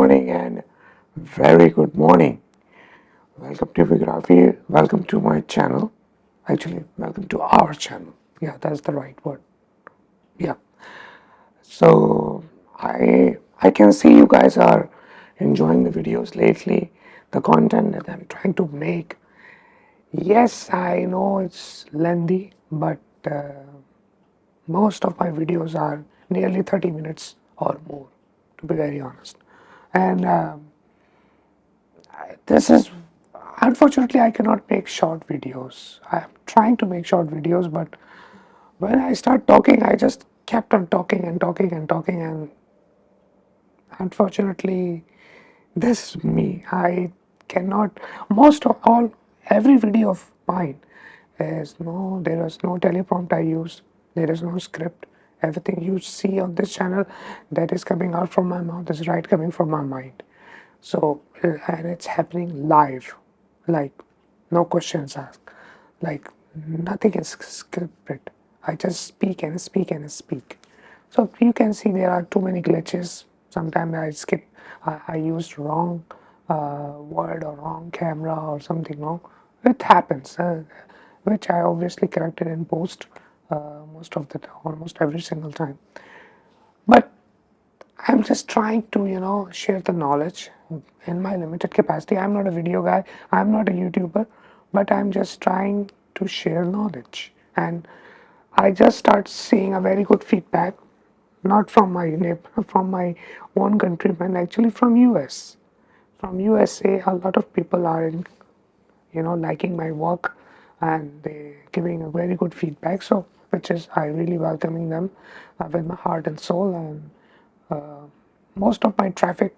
morning and very good morning. Welcome to VUEGRAPHY. Welcome to my channel. Actually, welcome to our channel. Yeah, that's the right word. Yeah. So I can see you guys are enjoying the videos lately, the content that I'm trying to make. Yes, I know it's lengthy, but most of my videos are nearly 30 minutes or more, to be very honest. And this is unfortunately I cannot make short videos. I'm trying to make short videos, but when I start talking, I just kept on talking and talking and talking, and unfortunately, this is me. I cannot. Most of all, every video of mine is no. There is no teleprompt I use. There is no script. Everything you see on this channel that is coming out from my mouth is right coming from my mind. So, and it's happening live, like no questions asked, like nothing is scripted. I just speak and speak and speak. So you can see there are too many glitches. Sometimes I skip, I used wrong word or wrong camera or something wrong. It happens, which I obviously corrected in post most of the time, almost every single time. But I'm just trying to, share the knowledge in my limited capacity. I'm not a video guy, I'm not a YouTuber, but I'm just trying to share knowledge. And I just start seeing a very good feedback, not from my neighbor, from my own countrymen, actually from US. From USA, a lot of people are, liking my work, and they giving a very good feedback. So, which is I really welcoming them with my heart and soul. And most of my traffic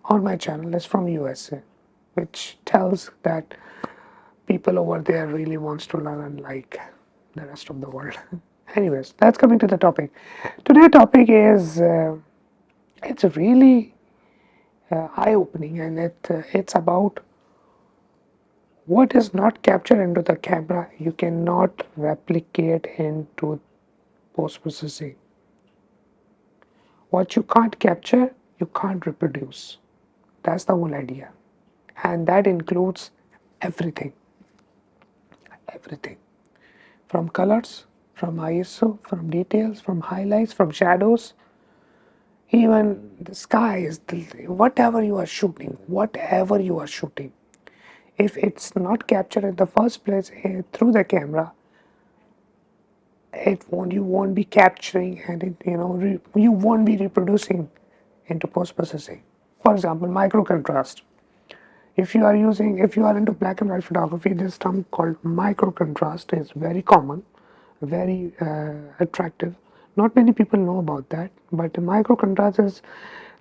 on my channel is from USA, which tells that people over there really wants to learn and like the rest of the world. Anyways, let's come into the topic. Today's topic is it's really eye-opening, and it's about what is not captured into the camera you cannot replicate into post-processing. What you can't capture, you can't reproduce. That's the whole idea. And that includes everything. Everything. From colors, from ISO, from details, from highlights, from shadows, even the skies, whatever you are shooting, if it's not captured in the first place through the camera, you won't be capturing, and you won't be reproducing into post processing. For example, micro contrast. If you are into black and white photography, this term called micro contrast is very common, very attractive. Not many people know about that, but micro contrast is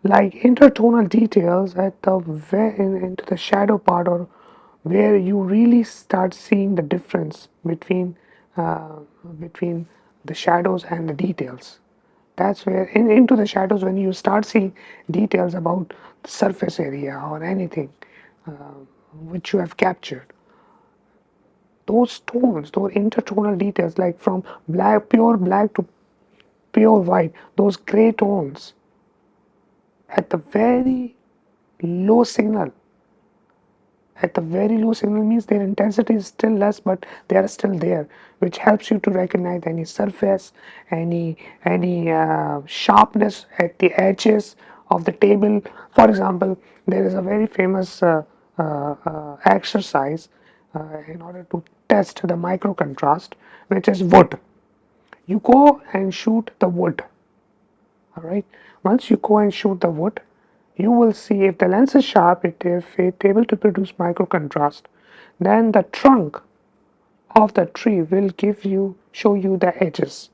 like intertonal details at the into the shadow part, or where you really start seeing the difference between the shadows and the details. That's where into the shadows, when you start seeing details about the surface area or anything which you have captured. Those tones, those intertonal details, like from pure black to pure white, those gray tones at the very low signal. At the very low signal means their intensity is still less, but they are still there, which helps you to recognize any surface, any sharpness at the edges of the table. For example, there is a very famous exercise in order to test the micro contrast, which is wood. You go and shoot the wood. All right. Once you go and shoot the wood, you will see if the lens is sharp, if it's able to produce micro contrast, then the trunk of the tree will show you the edges.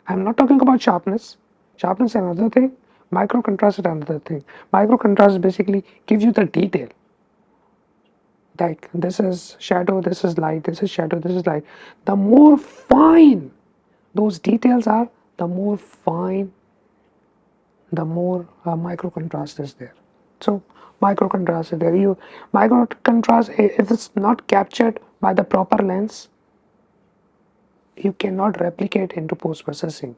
I'm not talking about sharpness. Sharpness is another thing. Micro contrast is another thing. Micro contrast basically gives you the detail. Like this is shadow, this is light, this is shadow, this is light. The more fine those details are, the more fine, the more micro contrast is there. So micro contrast is there. Micro contrast, if it's not captured by the proper lens, you cannot replicate into post processing.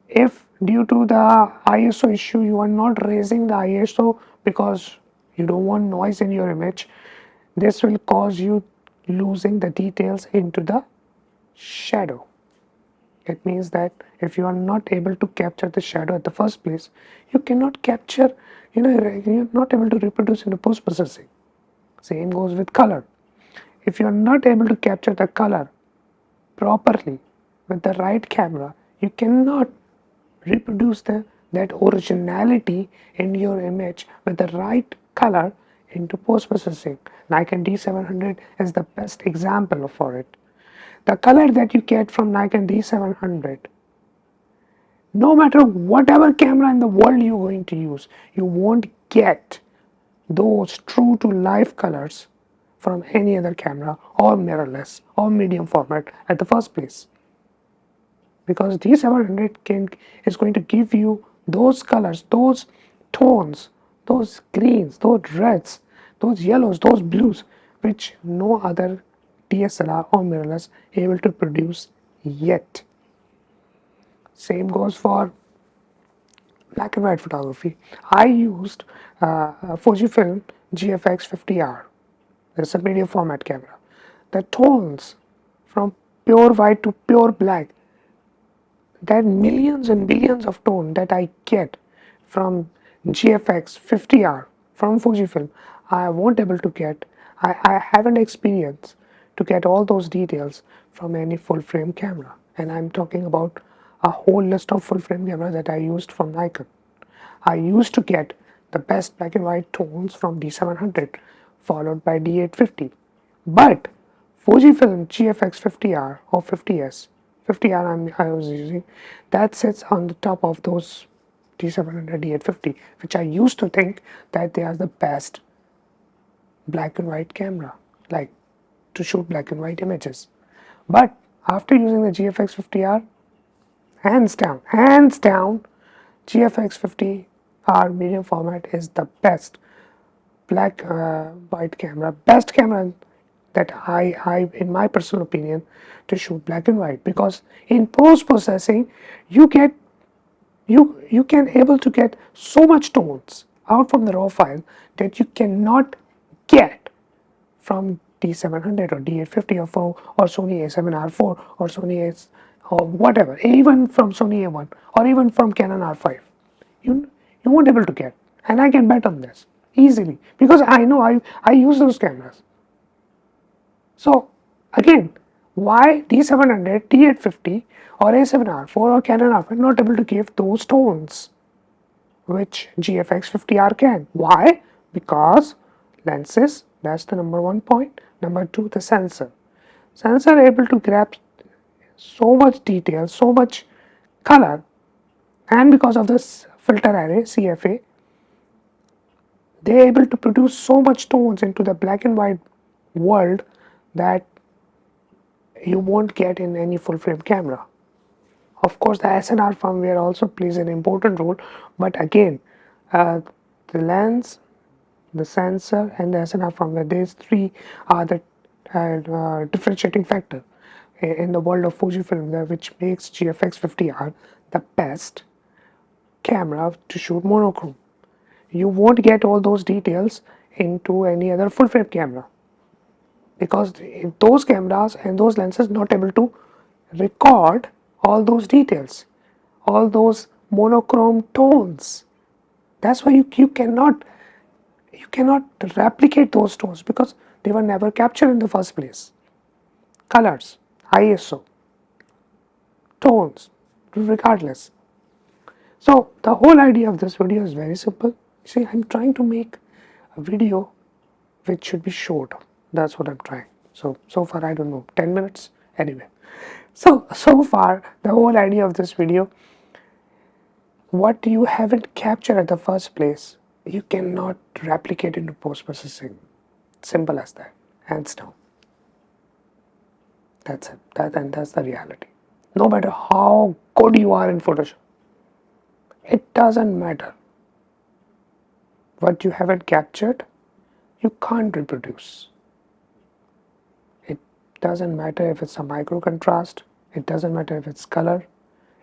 If due to the ISO issue, you are not raising the ISO because you don't want noise in your image. This will cause you losing the details into the shadow. It means that if you are not able to capture the shadow at the first place, you cannot capture, you're not able to reproduce in the post processing. Same goes with color. If you are not able to capture the color properly with the right camera, you cannot reproduce that originality in your image with the right color into post processing. Nikon D700 is the best example for it. The color that you get from Nikon D700, no matter whatever camera in the world you're going to use, you won't get those true to life colors from any other camera or mirrorless or medium format at the first place, because D700 is going to give you those colors, those tones, those greens, those reds, those yellows, those blues, which no other DSLR or mirrorless able to produce yet. Same goes for black and white photography. I used Fujifilm GFX 50R. It's a medium format camera. The tones from pure white to pure black, that millions and billions of tone that I get from GFX 50R from Fujifilm, I won't able to get. I haven't experienced to get all those details from any full frame camera. And I'm talking about a whole list of full frame cameras that I used from Nikon. I used to get the best black and white tones from D700, followed by D850. But Fujifilm GFX 50R or 50S, 50R I was using, that sits on the top of those D700, D850, which I used to think that they are the best black and white camera, like to shoot black and white images. But after using the GFX 50R, hands down, GFX 50R medium format is the best black white camera, best camera that I, in my personal opinion, to shoot black and white, because in post processing you get you can able to get so much tones out from the raw file that you cannot get from D700 or D850 or Sony A7R4 or Sony A or whatever, even from Sony A1 or even from Canon R5. You you won't able to get, and I can bet on this easily because I know I use those cameras. So again, why D700, D850 or A7R4 or Canon R5 not able to give those tones which GFX 50R can? Why? Because lenses, that's the number one point. Number two, the sensor. Sensor able to grab so much detail, so much color, and because of this filter array CFA, they're able to produce so much tones into the black and white world that you won't get in any full frame camera. Of course, the SNR firmware also plays an important role, but again, the lens, the sensor, and the SNR firmware, these three are the differentiating factor in the world of Fujifilm, which makes GFX 50R the best camera to shoot monochrome. You won't get all those details into any other full frame camera, because those cameras and those lenses not able to record all those details, all those monochrome tones. That's why you cannot replicate those tones because they were never captured in the first place. Colors, ISO, tones, regardless. So the whole idea of this video is very simple. See, I'm trying to make a video which should be short. That's what I'm trying. So far I don't know, 10 minutes anyway. So far the whole idea of this video, what you haven't captured at the first place, you cannot replicate into post processing. Simple as that, hands down. That's it. That's the reality. No matter how good you are in Photoshop, it doesn't matter. What you haven't captured, you can't reproduce. It doesn't matter if it's a micro contrast, it doesn't matter if it's color,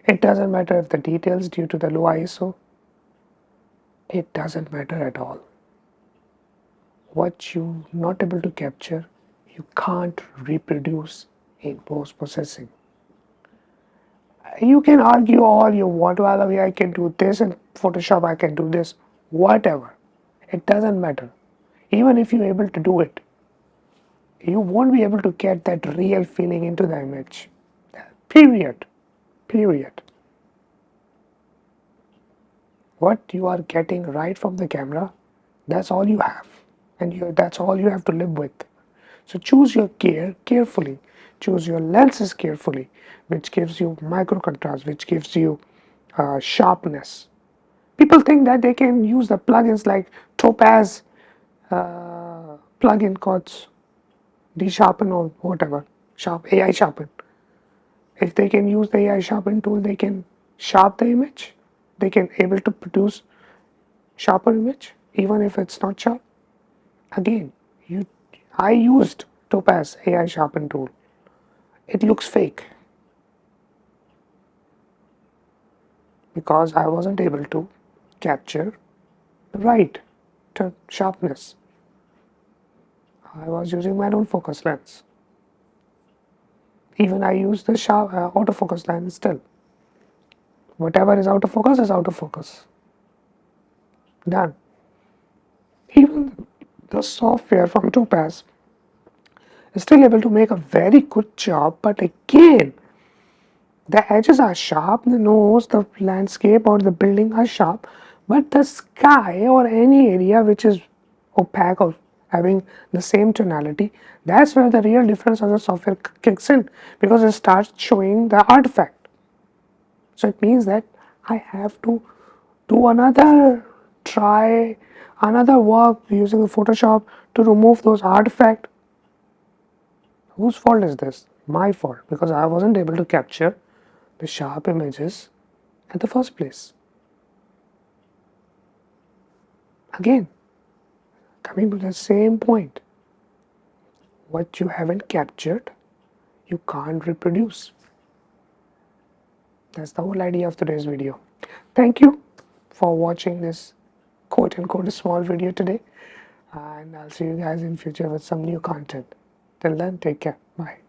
It doesn't matter if the details due to the low ISO, it doesn't matter at all. What you're not able to capture, you can't reproduce in post-processing. You can argue all you want, well, I can do this in Photoshop, I can do this, whatever. It doesn't matter. Even if you're able to do it, you won't be able to get that real feeling into the image. Period. Period. What you are getting right from the camera, that's all you have. And that's all you have to live with. So choose your gear carefully. Choose your lenses carefully, which gives you micro contrast, which gives you sharpness. People think that they can use the plugins like Topaz plugin called D-Sharpen or whatever, AI Sharpen. If they can use the AI Sharpen tool, they can sharp the image. They can able to produce sharper image, even if it's not sharp. Again, I used Topaz AI Sharpen tool. It looks fake because I wasn't able to capture the right sharpness. I was using my own focus lens. Even I use the autofocus lens still. Whatever is out of focus is out of focus. Done. Even the software from Topaz is still able to make a very good job, but again, the edges are sharp, the nose, the landscape or the building are sharp, but the sky or any area which is opaque or having the same tonality, that's where the real difference of the software kicks in, because it starts showing the artifact. So it means that I have to do try another work using the Photoshop to remove those artifacts. Whose fault is this? My fault, because I wasn't able to capture the sharp images at the first place. Again, coming to the same point, what you haven't captured, you can't reproduce. That's the whole idea of today's video. Thank you for watching this quote unquote small video today, and I'll see you guys in future with some new content. Till then, take care. Bye.